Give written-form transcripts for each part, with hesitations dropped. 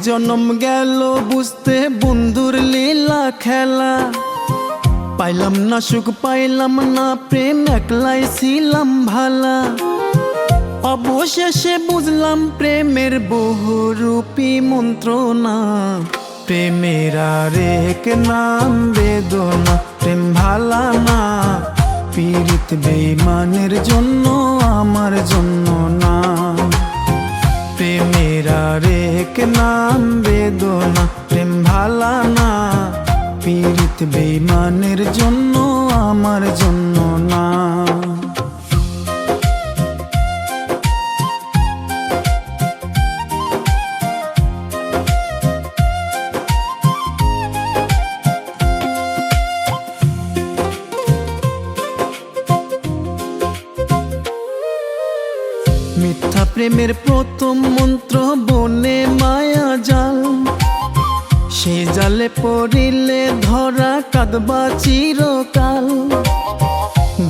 জনম গেল বুঝতে বন্ধুর লীলা খেলা, পাইলাম না সুখ পাইলাম না প্রেম, একলাই ছিলাম ভালা। অবশেষে বুঝলাম প্রেমের বহুরূপী মন্ত্রণা, প্রেমের আরেক নাম বেদনা। প্রেম ভালা না, পীড়িত বেঈমানের জন্য আমার জন্য না। প্রেমের আরেক নাম বেদনা, প্রেম ভালা না, পীড়িত বেঈমানের জন্য আমার জন্য না। মিথ্যা প্রেমের প্রথম মন্ত্র বনে মায়া জাল, সে জালে পড়িলে ধরা কাঁদবা চিরকাল।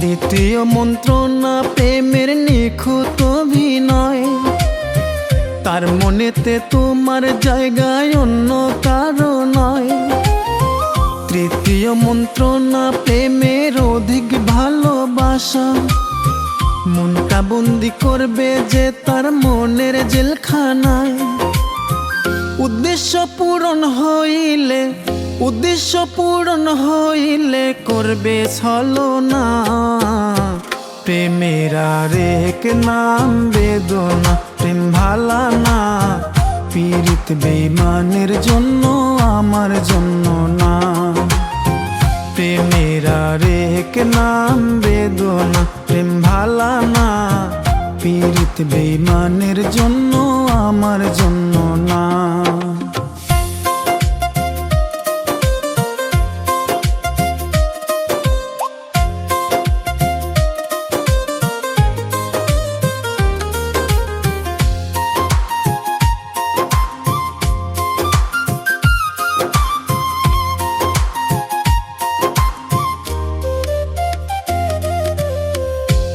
দ্বিতীয় মন্ত্রণা প্রেমের নিখুঁত অভিনয়, তার মনেতে তোমার জায়গায় অন্য কারো নয়। তৃতীয় মন্ত্রণা প্রেমের অধিক ভালোবাসা, মনটা বন্দি করবে যে তার মনের জেলখানায়। উদ্দেশ্য পূরণ হইলে করবে ছলনা, প্রেমের আরেক নাম বেদনা। প্রেম ভালা না, পীড়িত বেঈমানের জন্য আমার জন্য না। প্রেমের আরেক নাম বেদনা, প্রেম ভালা না, পীড়িত বেঈমানের জন্য আমার জন্য না।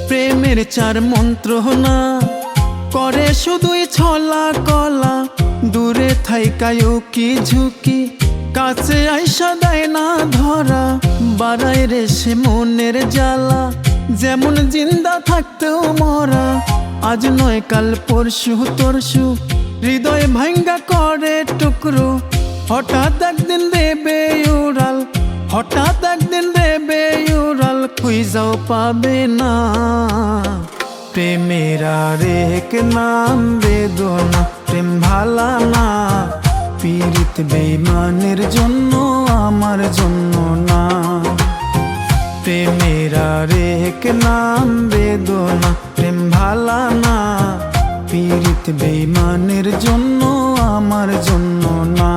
প্রেমের চার মন্ত্র না করে শুধুই ছলা কলা, দূরে থাইকায়ও কি ঝুঁকি, কাছে আইসা দেয় না ধরা। বাড়ায় রে সে মনের জ্বালা, যেমন জিন্দা থাকতেও মরা। আজ নয় কাল পরশু তরশু, হৃদয় ভাঙ্গা করে টুকরো। হঠাৎ একদিন দেবে উড়াল, হঠাৎ একদিন দেবে উড়াল, খুঁজাও পাবে না। প্রেমের আরেক নাম বেদনা, প্রেম ভালা না, পীড়িত বেঈমানের জন্য আমার জন্য না। প্রেমের আরেক নাম বেদনা, প্রেম ভালা না, পীড়িত বেঈমানের জন্য আমার জন্য না।